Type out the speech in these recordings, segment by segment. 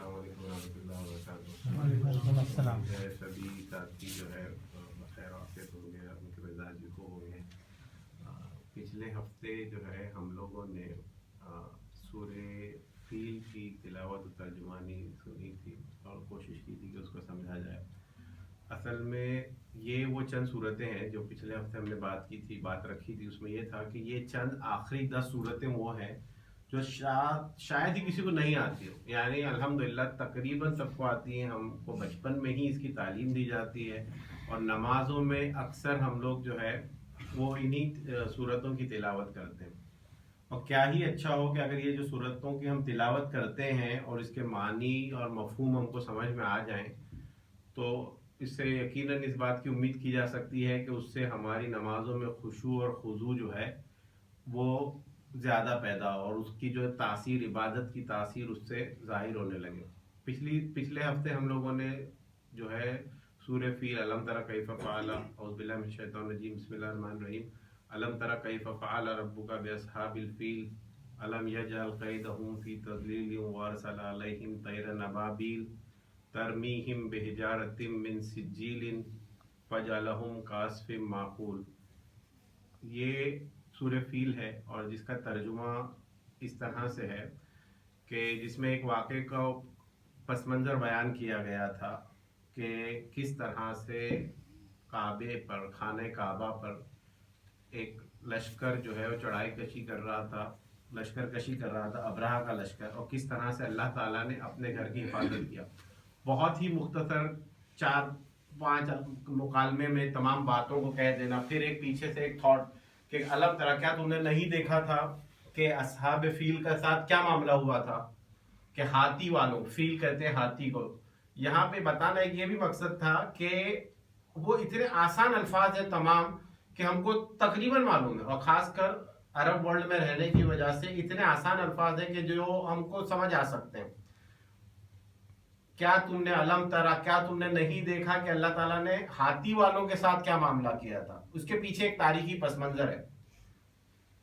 السلام علیکم ورحمۃ اللہ وبرکاتہ۔ وعلیکم السلام۔ سبھی ساتھی جو ہے بخیر عافیت ہوں گے، ان کے مزاج بھی خوب ہوں گے۔ پچھلے ہفتے جو ہے ہم لوگوں نے سورہ فیل کی تلاوت و ترجمانی سنی تھی اور کوشش کی تھی کہ اس کو سمجھا جائے۔ اصل میں یہ وہ چند صورتیں ہیں جو پچھلے ہفتے ہم نے بات کی تھی، بات رکھی تھی، اس میں یہ تھا کہ یہ چند آخری 10 صورتیں وہ ہیں جو شاید ہی کسی کو نہیں آتی ہو، یعنی الحمدللہ تقریباً سب کو آتی ہیں۔ ہم کو بچپن میں ہی اس کی تعلیم دی جاتی ہے اور نمازوں میں اکثر ہم لوگ جو ہے وہ انہی صورتوں کی تلاوت کرتے ہیں۔ اور کیا ہی اچھا ہو کہ اگر یہ جو صورتوں کی ہم تلاوت کرتے ہیں اور اس کے معنی اور مفہوم ہم کو سمجھ میں آ جائیں تو اس سے یقیناً اس بات کی امید کی جا سکتی ہے کہ اس سے ہماری نمازوں میں خشوع اور خضوع جو ہے وہ زیادہ پیدا ہو اور اس کی جو تاثیر، عبادت کی تاثیر اس سے ظاہر ہونے لگے۔ پچھلے ہفتے ہم لوگوں نے جو ہے سورہ فیل، الم تر کیف فعل، اعوذ باللہ من الشیطان الرجیم، بسم اللہ الرحمن الرحیم، الم تر کیف فعل ربک باصحاب الفیل الم یجعل کیدہم فی تضلیل وارسل علیہم طیرا ابابیل ترمیہم بحجارۃ من سجیل فجعلہم کعصف معقول۔ یہ سورہ فیل ہے اور جس کا ترجمہ اس طرح سے ہے کہ جس میں ایک واقعے کا پس منظر بیان کیا گیا تھا کہ کس طرح سے کعبے پر، خانہ کعبہ پر ایک لشکر جو ہے وہ چڑھائی کشی کر رہا تھا، لشکر کشی کر رہا تھا، ابرہہ کا لشکر، اور کس طرح سے اللہ تعالیٰ نے اپنے گھر کی حفاظت کیا۔ بہت ہی مختصر 4-5 مکالمے میں تمام باتوں کو کہہ دینا، پھر ایک پیچھے سے ایک تھاٹ کہ الم ترا، کیا تم نے نہیں دیکھا تھا کہ اصحاب فیل کا ساتھ کیا معاملہ ہوا تھا، کہ ہاتھی والوں، فیل کہتے ہیں ہاتھی کو۔ یہاں پہ بتانا ایک یہ بھی مقصد تھا کہ وہ اتنے آسان الفاظ ہیں تمام کہ ہم کو تقریباً معلوم ہے، اور خاص کر عرب ورلڈ میں رہنے کی وجہ سے اتنے آسان الفاظ ہیں کہ جو ہم کو سمجھ آ سکتے ہیں۔ کیا تم نے علم ترا، کیا تم نے نہیں دیکھا کہ اللہ تعالیٰ نے ہاتھی والوں کے ساتھ کیا معاملہ کیا تھا؟ اس کے پیچھے ایک تاریخی پس منظر ہے۔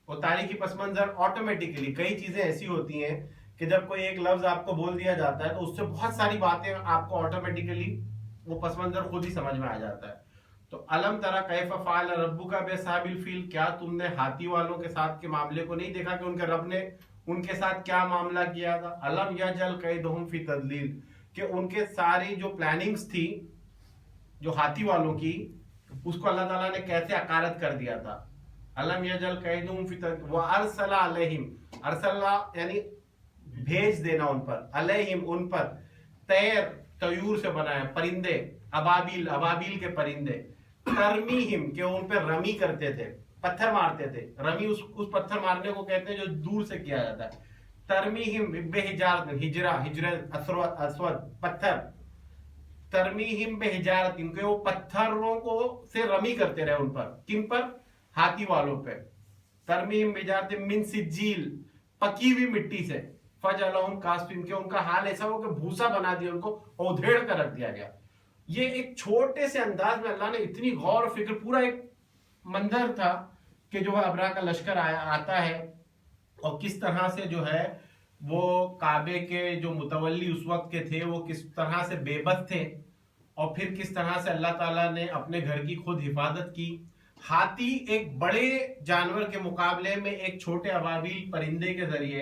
وہ تاریخی پس منظر آٹومیٹکلی، کئی چیزیں ایسی ہوتی ہیں کہ جب کوئی ایک لفظ آپ کو بول دیا جاتا ہے تو اس سے بہت ساری باتیں آپ کو آٹومیٹکلی وہ پس منظر خود ہی سمجھ میں آ جاتا ہے۔ تو علم ترا کیف فعل ربک باصحاب الفیل، کیا تم نے ہاتھی والوں کے ساتھ کے معاملے کو نہیں دیکھا کہ ان کے رب نے ان کے ساتھ کیا معاملہ کیا تھا؟ علم یجعل کیدہم فی تضلیل، کہ ان کے ساری جو پلاننگز تھی جو ہاتھی والوں کی، اس کو اللہ تعالیٰ نے کیسے عقارت کر دیا تھا۔ علم یجعل کیدہم فی تضلیل وارسل علیہم، ارسل یعنی بھیج دینا ان پر، علیہم ان پر، طیور سے بنایا پرندے، ابابیل، ابابیل کے پرندے، ترمیہم کہ ان پہ رمی کرتے تھے، پتھر مارتے تھے۔ رمی اس پتھر مارنے کو کہتے ہیں جو دور سے کیا جاتا ہے۔ ترمیہم بحجارۃ، ہجرہ اسود پتھر، ترمیہم بحجارۃ، ان کے وہ پتھروں کو سے رمی کرتے رہے ان پر، کن پر؟ ہاتھی والوں پہ۔ ترمیہم بحجارۃ من سجیل، پکی ہوئی مٹی سے، فجعلہم کعصف، کہ ان کا حال ایسا ہو کہ بھوسا بنا دیا، ان کو اودھیڑ کر رکھ دیا گیا۔ یہ ایک چھوٹے سے انداز میں اللہ نے اتنی غور و فکر، پورا ایک منظر تھا کہ جو ہے ابرہہ کا لشکر آتا ہے اور کس طرح سے جو ہے وہ کعبے کے جو متولی اس وقت کے تھے وہ کس طرح سے بے بس تھے، اور پھر کس طرح سے اللہ تعالیٰ نے اپنے گھر کی خود حفاظت کی۔ ہاتھی ایک بڑے جانور کے مقابلے میں ایک چھوٹے ابابیل پرندے کے ذریعے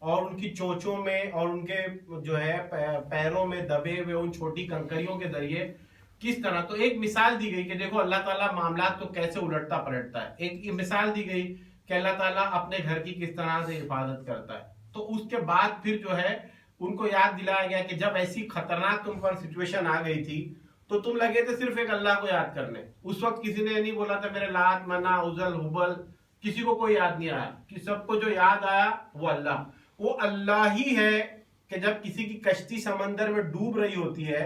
اور ان کی چونچوں میں اور ان کے جو ہے پیروں میں دبے ہوئے ان چھوٹی کنکریوں کے ذریعے کس طرح، تو ایک مثال دی گئی کہ دیکھو اللہ تعالیٰ معاملات کو کیسے الٹتا پلٹتا ہے۔ ایک مثال دی گئی کہ اللہ تعالیٰ اپنے گھر کی کس طرح سے حفاظت کرتا ہے۔ تو اس کے بعد پھر جو ہے ان کو یاد دلایا گیا کہ جب ایسی خطرناک تم پر سچویشن آ گئی تھی تو تم لگے تھے صرف ایک اللہ کو یاد کرنے۔ اس وقت کسی نے نہیں بولا تھا میرے لات، منع، عزل، حبل، کسی کو کوئی یاد نہیں آیا، کہ سب کو جو یاد آیا وہ اللہ، وہ اللہ ہی ہے کہ جب کسی کی کشتی سمندر میں ڈوب رہی ہوتی ہے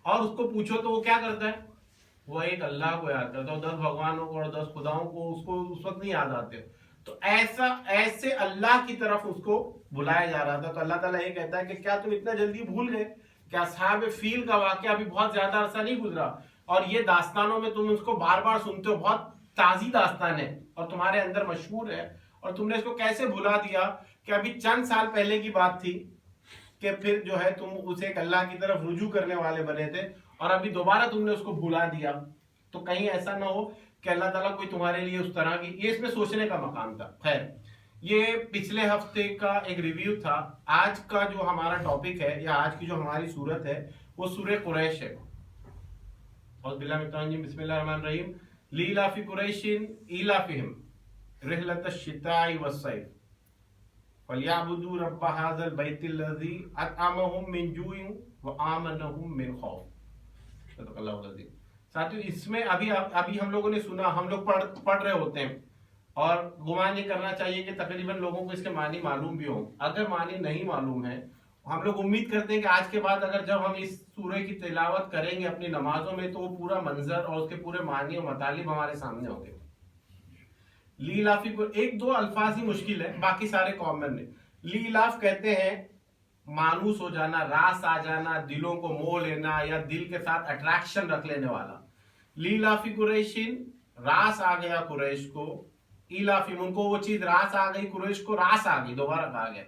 اور اس کو پوچھو تو وہ کیا کرتا ہے؟ وہ ایک اللہ کو یاد کرتا ہے، 10 بھگوانوں کو اور 10 خداؤں کو اس کو اس وقت نہیں یاد آتے۔ تو ایسے اللہ کی طرف اس کو بلایا جا رہا تھا۔ تو اللہ تعالیٰ یہ کہتا ہے کہ کیا تم اتنا جلدی بھول گئے کہ اصحاب فیل کا واقعہ ابھی بہت زیادہ عرصہ نہیں گزرا، اور یہ داستانوں میں تم اس کو بار بار سنتے ہو، بہت تازی داستان ہے اور تمہارے اندر مشہور ہے، اور تم نے اس کو کیسے بھلا دیا کہ ابھی چند سال پہلے کی بات تھی کہ پھر جو ہے تم اسے ایک اللہ کی طرف رجوع کرنے والے بنے تھے اور ابھی دوبارہ تم نے اس کو بھلا دیا، تو کہیں ایسا نہ ہو کہ اللہ تعالیٰ کوئی تمہارے لیے اس طرح کی، یہ اس میں سوچنے کا مقام تھا۔ خیر، یہ پچھلے ہفتے کا ایک ریویو تھا۔ آج کا جو ہمارا ٹاپک ہے یا آج کی جو ہماری سورت ہے وہ سورہ قریش ہے۔ اعوذ باللہ من الشیطان الرجیم، بسم اللہ الرحمن الرحیم۔ لیلاف قریش ایلافہم رحلۃ الشتاء والصیف فلیعبدوا رب ھذا البیت الذی اطعمہم من جوع وآمنہم من خوف۔ صدق اللہ العظیم۔ ساتھیو، اس میں ابھی ہم لوگوں نے سنا، ہم لوگ پڑھ رہے ہوتے ہیں اور گمان یہ کرنا چاہیے کہ تقریباً لوگوں کو اس کے معنی معلوم بھی ہوں۔ اگر معنی نہیں معلوم ہے، ہم لوگ امید کرتے ہیں کہ آج کے بعد اگر جب ہم اس سورہ کی تلاوت کریں گے اپنی نمازوں میں تو وہ پورا منظر اور اس کے پورے معنی اور مطالب ہمارے سامنے ہوں گے۔ لیلافی کو ایک دو الفاظ ہی مشکل ہے، باقی سارے کامن ہیں۔ لیلاف کہتے ہیں مانوس ہو جانا، راس آ جانا، دلوں کو مو لینا یا دل کے ساتھ اٹریکشن رکھ لینے والا۔ لیلافی قریشین، راس آ گیا قریش کو، ایلافی ان کو وہ چیز راس آ گئی، قریش کو راس آ گئی، دوبارہ کہا گیا۔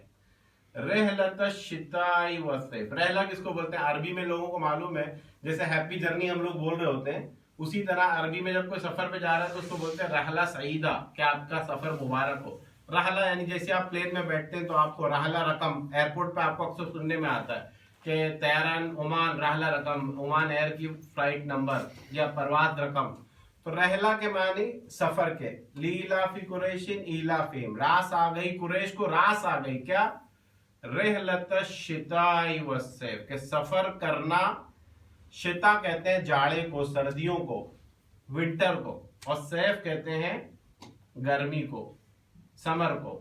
رحلۃ الشتاء والصیف، رحلہ کس کو بولتے ہیں؟ عربی میں لوگوں کو معلوم ہے، جیسے ہیپی جرنی ہم لوگ بول رہے ہوتے ہیں، اسی طرح عربی میں جب کوئی سفر پہ جا رہا ہے تو اس کو بولتے ہیں رحلہ سعیدہ، کہ آپ کا سفر مبارک ہو۔ رحلہ یعنی جیسے آپ پلین میں بیٹھتے ہیں تو آپ کو رحلہ رقم ایئرپورٹ پہ آپ کو اکثر سننے میں آتا ہے کہ طیران عمان رحلہ رقم، عمان ایئر کی فلائٹ نمبر یا پرواز رقم۔ تو رحلہ کے معنی سفر کے۔ لیلافی قریشین ایلافہم، راس آ گئی قریش کو، راس آ گئی کیا؟ رحلۃ الشتاء والصیف، کہ سفر کرنا۔ شتا کہتے ہیں جاڑے کو، سردیوں کو، ونٹر کو، اور صیف کہتے ہیں گرمی کو، سمر کو۔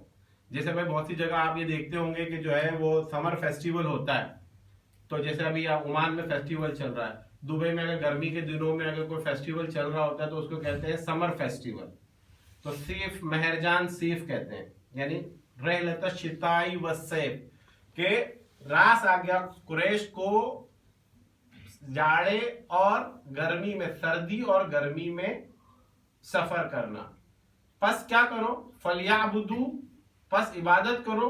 جیسے بھائی بہت سی جگہ آپ یہ دیکھتے ہوں گے کہ جو ہے وہ سمر فیسٹیول ہوتا ہے، تو جیسے ابھی عمان میں فیسٹیول چل رہا ہے، دبئی میں اگر گرمی کے دنوں میں اگر کوئی فیسٹیول چل رہا ہوتا ہے تو اس کو کہتے ہیں سمر فیسٹیول۔ تو سیف، مہرجان سیف کہتے ہیں، یعنی رحلۃ الشتاء والصیف، کہ راس آ گیا قریش کو جاڑے اور گرمی میں، سردی اور گرمی میں سفر کرنا۔ پس کیا کرو؟ فلیعبدوا، پس عبادت کرو،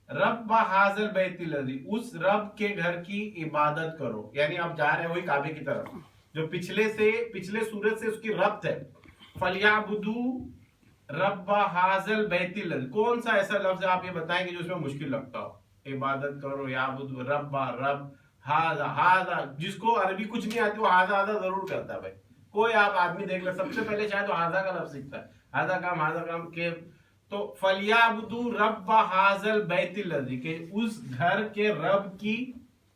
رب ھذا البیت الذی، اس رب کے گھر کی عبادت کرو۔ یعنی آپ جا رہے ہیں وہی کعبے کی طرف جو پچھلے سورت سے اس کی ربط ہے۔ فلیعبدوا رب ھذا البیت الذی، کون سا ایسا لفظ ہے آپ یہ بتائیں کہ جو اس میں مشکل لگتا ہو؟ عبادت کرو، یعبدو رب، ھذا، جس کو عربی کچھ نہیں آتی وہ ھذا ضرور کرتا ہے۔ بھائی کوئی آپ آدمی دیکھ لیں، سب سے پہلے شاید وہ ھذا کا لفظ سیکھتا ہے، ھذا کام کہ تو فلیعبدوا رب ھذا البیت الذی، کہ اس گھر کے رب کی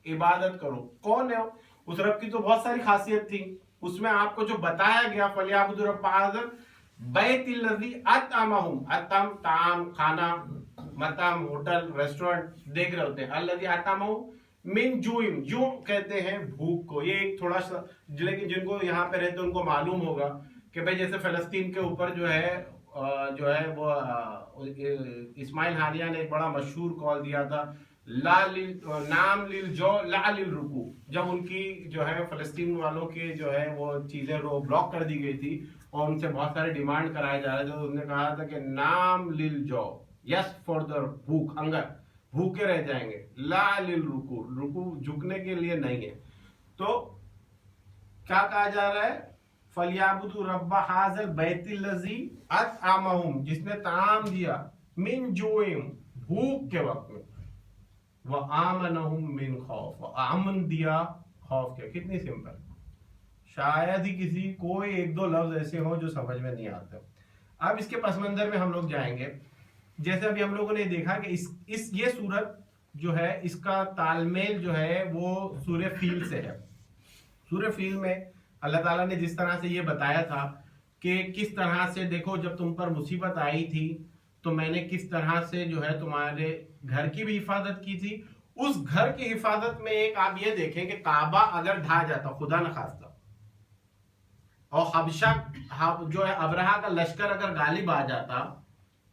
عبادت کرو۔ کون ہے اس رب کی؟ تو بہت ساری خاصیت تھی، اس میں آپ کو جو بتایا گیا فلیعبدوا رب ھذا البیت الذی اطعمہم، اطعم طعام، کھانا، مطعم ہوٹل ریسٹورنٹ دیکھ رہے ہوتے ہیں، الذی اطعمہم من جوع، جوع کہتے ہیں بھوک کو۔ یہ ایک تھوڑا سا، لیکن جن کو یہاں پہ رہتے ان کو معلوم ہوگا کہ بھائی جیسے فلسطین کے اوپر جو ہے وہ اسماعیل ہانیہ نے ایک بڑا مشہور کال دیا تھا، نام للجوع لا للرکوع، جب ان کی جو ہے فلسطین والوں کے جو ہے وہ چیزیں بلاک کر دی گئی تھی اور ان سے بہت سارے ڈیمانڈ کرائے جا رہے تھے، تو انہوں نے کہا تھا کہ نام للجوع، یس فار دا بھوک، ہنگر، بھوکے رہ جائیں گے، لا للرکوع، رکوع جھکنے کے لیے نہیں ہے۔ تو کیا کہا جا رہا ہے؟ فلیعبدوا رب ھذا البیت الذی اطعمہم، جس نے طعام دیا، من جوع، بھوک کے وقت میں، وآمنہم من خوف، امن دیا خوف کے۔ کتنی سمپل، شاید ہی کسی کوئی ایک دو لفظ ایسے ہوں جو سمجھ میں نہیں آتے۔ اب اس کے پس منظر میں ہم لوگ جائیں گے۔ جیسے ابھی ہم لوگوں نے دیکھا کہ یہ سورت جو ہے اس کا تال میل جو ہے وہ سورہ فیل سے ہے۔ سورہ فیل میں اللہ تعالیٰ نے جس طرح سے یہ بتایا تھا کہ کس طرح سے دیکھو جب تم پر مصیبت آئی تھی تو میں نے کس طرح سے جو ہے تمہارے گھر کی بھی حفاظت کی تھی۔ اس گھر کی حفاظت میں ایک آپ یہ دیکھیں کہ کعبہ اگر ڈھا جاتا، خدا نہ خواستہ، اور حبشہ جو ہے ابرہا کا لشکر اگر غالب آ جاتا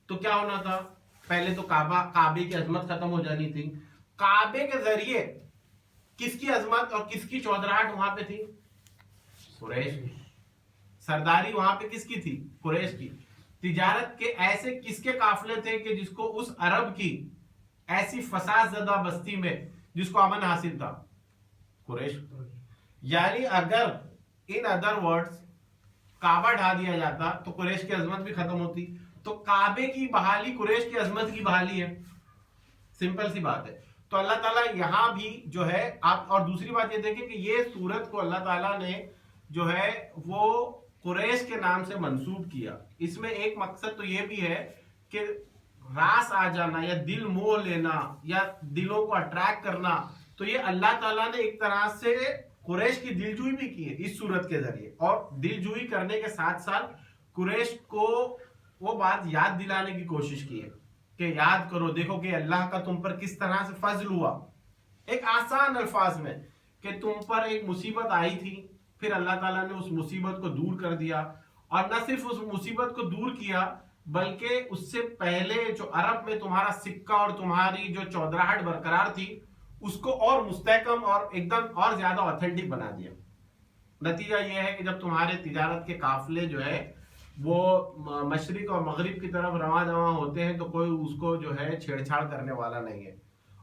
تو کیا ہونا تھا؟ پہلے تو کعبے کی عظمت ختم ہو جانی تھی۔ کعبے کے ذریعے کس کی عظمت اور کس کی چودراہٹ وہاں پہ تھی؟ قریش کی۔ سرداری وہاں پہ کس کی تھی؟ قریش کی۔ تجارت کے ایسے کس کے قافلے تھے کہ جس کو اس عرب کی ایسی فساد زدہ بستی میں جس کو امن حاصل تھا؟ قریش. یعنی اگر ان ادر ورڈز کعبہ ڈھا دیا جاتا تو قریش کی عظمت بھی ختم ہوتی. تو کعبے کی بحالی قریش کی عظمت کی بحالی ہے. سمپل سی بات ہے. تو اللہ تعالیٰ یہاں بھی جو ہے آپ، اور دوسری بات یہ دیکھیں کہ یہ سورت کو اللہ تعالیٰ نے جو ہے وہ قریش کے نام سے منسوب کیا. اس میں ایک مقصد تو یہ بھی ہے کہ راس آ جانا یا دل موہ لینا یا دلوں کو اٹریکٹ کرنا. تو یہ اللہ تعالیٰ نے ایک طرح سے قریش کی دل جوئی بھی کی ہے اس صورت کے ذریعے، اور دل جوئی کرنے کے ساتھ ساتھ قریش کو وہ بات یاد دلانے کی کوشش کی ہے کہ یاد کرو، دیکھو کہ اللہ کا تم پر کس طرح سے فضل ہوا. ایک آسان الفاظ میں کہ تم پر ایک مصیبت آئی تھی، پھر اللہ تعالیٰ نے اس مصیبت کو دور کر دیا. اور نہ صرف اس مصیبت کو دور کیا بلکہ اس سے پہلے جو عرب میں تمہارا سکہ اور تمہاری جو چودراہٹ برقرار تھی اس کو اور مستحکم اور ایک دم اور زیادہ آتھینٹک بنا دیا. نتیجہ یہ ہے کہ جب تمہارے تجارت کے قافلے جو ہے وہ مشرق اور مغرب کی طرف رواں دواں ہوتے ہیں تو کوئی اس کو جو ہے چھیڑ چھاڑ کرنے والا نہیں ہے.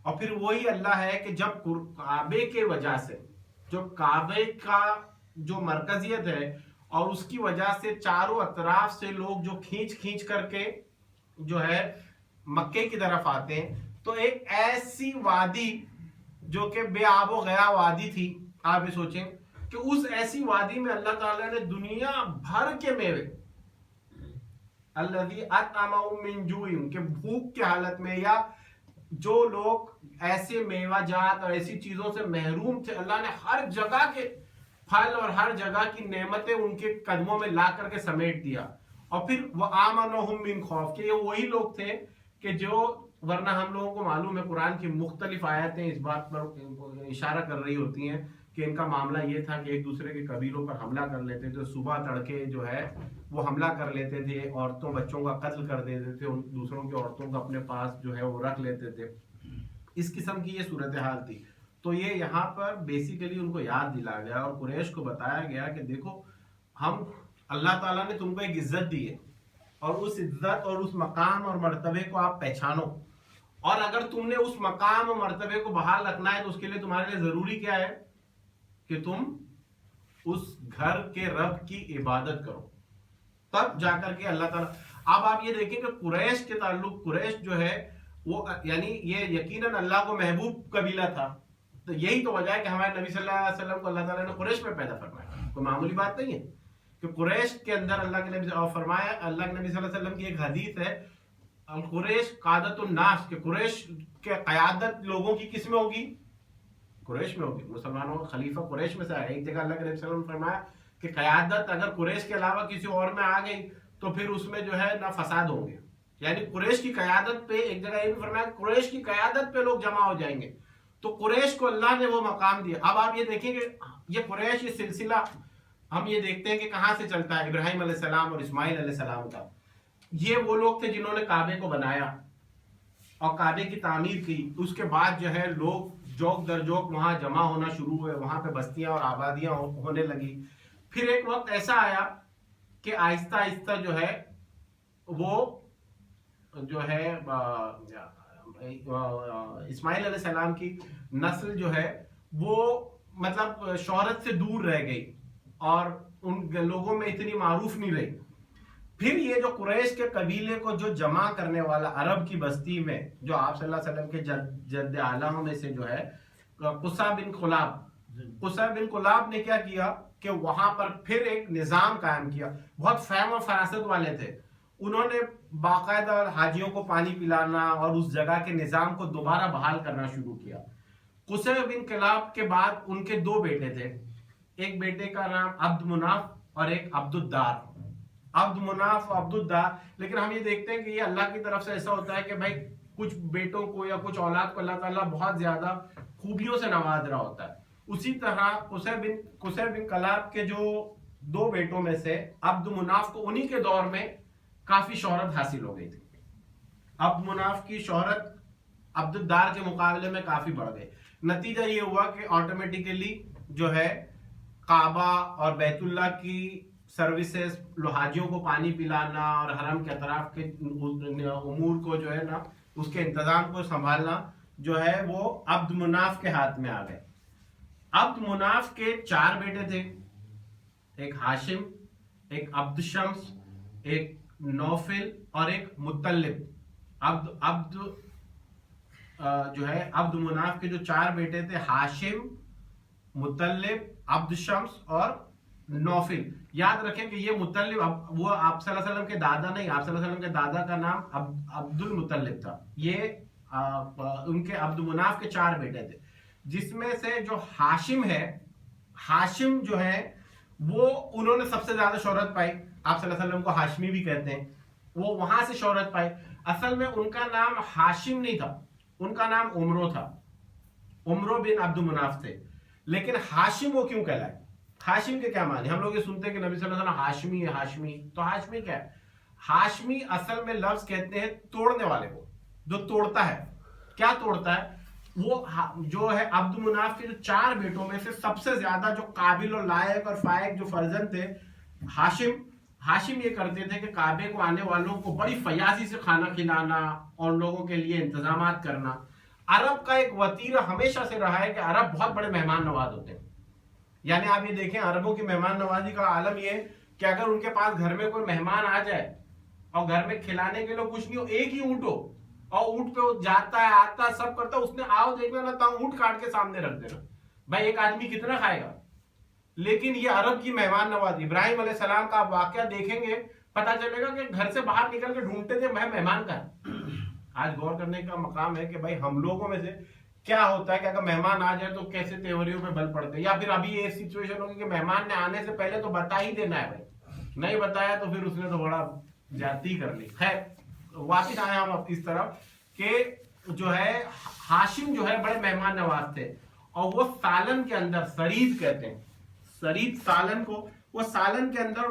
اور پھر وہی اللہ ہے کہ جب کعبے کے وجہ سے، جو کعبے کا جو مرکزیت ہے اور اس کی وجہ سے چاروں اطراف سے لوگ جو کھینچ کھینچ کر کے جو ہے مکے کی طرف آتے ہیں، تو ایک ایسی وادی جو کہ بے آب و گیا وادی تھی، آپ یہ سوچیں کہ اس ایسی وادی میں اللہ تعالیٰ نے دنیا بھر کے میوے، الذی اطعمہم من جوع، کہ بھوک کی حالت میں یا جو لوگ ایسے میوہ جات اور ایسی چیزوں سے محروم تھے، اللہ نے ہر جگہ کے پھل اور ہر جگہ کی نعمتیں ان کے قدموں میں لا کر کے سمیٹ دیا. اور پھر وآمنہم من خوف، کہ یہ وہی لوگ تھے کہ جو، ورنہ ہم لوگوں کو معلوم ہے قرآن کی مختلف آیتیں اس بات پر اشارہ کر رہی ہوتی ہیں کہ ان کا معاملہ یہ تھا کہ ایک دوسرے کے قبیلوں پر حملہ کر لیتے تھے. صبح تڑکے جو ہے وہ حملہ کر لیتے تھے، عورتوں بچوں کا قتل کر دیتے تھے، ان دوسروں کی عورتوں کو اپنے پاس جو ہے وہ رکھ لیتے تھے. اس قسم کی یہ صورتحال تھی. تو یہ یہاں پر بیسیکلی ان کو یاد دلا گیا اور قریش کو بتایا گیا کہ دیکھو ہم، اللہ تعالیٰ نے تم کو ایک عزت دی ہے اور اس عزت اور اس مقام اور مرتبے کو آپ پہچانو. اور اگر تم نے اس مقام اور مرتبے کو بحال رکھنا ہے تو اس کے لیے تمہارے لیے ضروری کیا ہے کہ تم اس گھر کے رب کی عبادت کرو، تب جا کر کے اللہ تعالیٰ. اب آپ یہ دیکھیں کہ قریش کے تعلق، قریش جو ہے وہ یعنی یہ یقیناً اللہ کو محبوب قبیلہ تھا. تو یہی تو وجہ ہے کہ ہمارے نبی صلی اللہ علیہ وسلم کو اللہ تعالیٰ نے قریش میں پیدا فرمایا. کوئی معمولی بات نہیں ہے کہ قریش کے اندر اللہ کے نبی اور فرمایا. اللہ کے نبی صلی اللہ علیہ وسلم کی ایک حدیث ہے، قریش قادت الناس، کہ قریش کے قیادت لوگوں کی کس میں ہوگی؟ قریش میں ہوگی. مسلمانوں کا خلیفہ قریش میں سے آیا. ایک جگہ اللہ کے نبی صلی اللہ علیہ وسلم نے فرمایا کہ قیادت اگر قریش کے علاوہ کسی اور میں آ گئی تو پھر اس میں جو ہے نہ فساد ہوں گے. یعنی قریش کی قیادت پہ، ایک جگہ یہ بھی فرمایا قریش کی قیادت پہ لوگ جمع ہو جائیں گے. تو قریش کو اللہ نے وہ مقام دیا. اب آپ یہ دیکھیں کہ یہ قریش، یہ سلسلہ ہم یہ دیکھتے ہیں کہ کہاں سے چلتا ہے. ابراہیم علیہ السلام اور اسماعیل علیہ السلام کا. یہ وہ لوگ تھے جنہوں نے کعبے کو بنایا اور کعبے کی تعمیر کی. اس کے بعد جو ہے لوگ جوک در جوک وہاں جمع ہونا شروع ہوئے، وہاں پہ بستیاں اور آبادیاں ہونے لگی. پھر ایک وقت ایسا آیا کہ آہستہ آہستہ جو ہے وہ جو ہے اسماعیل علیہ السلام کی نسل جو ہے وہ مطلب شہرت سے دور رہ گئی اور ان لوگوں میں اتنی معروف نہیں رہی. پھر یہ جو قریش کے قبیلے کو جو جمع کرنے والا عرب کی بستی میں، جو آپ صلی اللہ علیہ وسلم کے جد اعلیٰ میں سے جو ہے قصہ بن قلاب، قصہ بن قلاب نے کیا کیا کہ وہاں پر پھر ایک نظام قائم کیا. بہت فہم و فراست والے تھے. انہوں نے باقاعدہ حاجیوں کو پانی پلانا اور اس جگہ کے نظام کو دوبارہ بحال کرنا شروع کیا. قصہ بن قلاب کے بعد ان کے دو بیٹے تھے. ایک بیٹے کا نام عبد مناف اور ایک عبد الدار. عبد مناف و عبد الدار. لیکن ہم یہ دیکھتے ہیں کہ یہ اللہ کی طرف سے ایسا ہوتا ہے کہ بھائی کچھ بیٹوں کو یا کچھ اولاد کو اللہ تعالیٰ بہت زیادہ خوبیوں سے نواز رہا ہوتا ہے. اسی طرح قصہ بن قلاب کے جو دو بیٹوں میں سے عبد مناف کو انہی کے دور میں کافی شہرت حاصل ہو گئی تھی. عبد مناف کی شہرت عبد الدار کے مقابلے میں کافی بڑھ گئی. نتیجہ یہ ہوا کہ آٹومیٹیکلی جو ہے کعبہ اور بیت اللہ کی سروسز، حاجیوں کو پانی پلانا اور حرم کے اطراف کے امور کو جو ہے نا اس کے انتظام کو سنبھالنا جو ہے وہ عبد مناف کے ہاتھ میں آ گئے. عبد مناف کے 4 بیٹے تھے, ایک ہاشم, ایک عبد شمس, ایک نوفل اور ایک مطلب. عبد جو ہے عبد مناف کے جو 4 بیٹے تھے, ہاشم, مطلب, عبد شمس اور نوفل. یاد رکھیں کہ یہ مطلب وہ آپ صلی اللہ علیہ وسلم کے دادا نہیں, آپ صلی اللہ علیہ وسلم کے دادا کا نام عبد المطلب تھا. یہ ان کے عبد مناف کے 4 بیٹے تھے, جس میں سے جو ہاشم ہے, ہاشم جو ہے وہ انہوں نے سب سے زیادہ شہرت پائی. آپ صلی اللہ علیہ وسلم کو ہاشمی بھی کہتے ہیں. وہ وہاں سے شہرت پائی. اصل میں ان کا نام ہاشم نہیں تھا, ان کا نام عمرو تھا. عمرو بن عبد مناف تھے. لیکن ہاشم وہ کیوں کہلائے؟ ہاشم کے کیا معنی؟ ہم لوگ یہ سنتے ہیں کہ نبی صلی اللہ علیہ وسلم ہاشمی ہے, ہاشمی. تو ہاشمی کیا ہے؟ ہاشمی اصل میں لفظ کہتے ہیں توڑنے والے کو, جو توڑتا ہے. کیا توڑتا ہے؟ وہ جو ہے عبد مناف کے جو 4 بیٹوں میں سے سب سے زیادہ جو قابل اور لائق اور فائق جو فرزند تھے, ہاشم. ہاشم یہ کرتے تھے کہ کعبے کو آنے والوں کو بڑی فیاضی سے کھانا کھلانا اور لوگوں کے لیے انتظامات کرنا. عرب کا ایک وتیرہ ہمیشہ سے رہا ہے کہ عرب بہت بڑے مہمان نواز ہوتے ہیں. یعنی آپ یہ دیکھیں, عربوں کی مہمان نوازی کا عالم یہ کہ اگر ان کے پاس گھر میں کوئی مہمان آ جائے اور گھر میں کھلانے کے لیے کچھ نہیں ہو, ایک ہی اونٹ ہو اور اونٹ پہ وہ جاتا ہے آتا ہے سب کرتا ہے, اس نے آؤ دیکھنا نہ تھا, اونٹ کاٹ کے سامنے رکھ دینا. بھائی ایک آدمی کتنا کھائے گا؟ لیکن یہ عرب کی مہمان نوازی. ابراہیم علیہ السلام کا آپ واقعہ دیکھیں گے, پتا چلے گا کہ گھر سے باہر نکل کے ڈھونڈتے تھے مہمان کا. آج غور کرنے کا مقام ہے کہ بھائی ہم لوگوں میں سے کیا ہوتا ہے کہ اگر مہمان آ جائے تو کیسے تیوریوں پہ بل پڑتے ہیں, یا پھر ابھی یہ سچویشن ہوگی کہ مہمان نے آنے سے پہلے تو بتا ہی دینا ہے. بھائی نہیں بتایا تو پھر اس نے تو بڑا زیادتی کر لی. خیر واپس آئے ہم اس طرف کہ جو ہے ہاشم جو ہے بڑے مہمان نواز تھے, اور وہ سالن کے اندر سرید کہتے ہیں, سرید سالن کو, وہ سالن کے اندر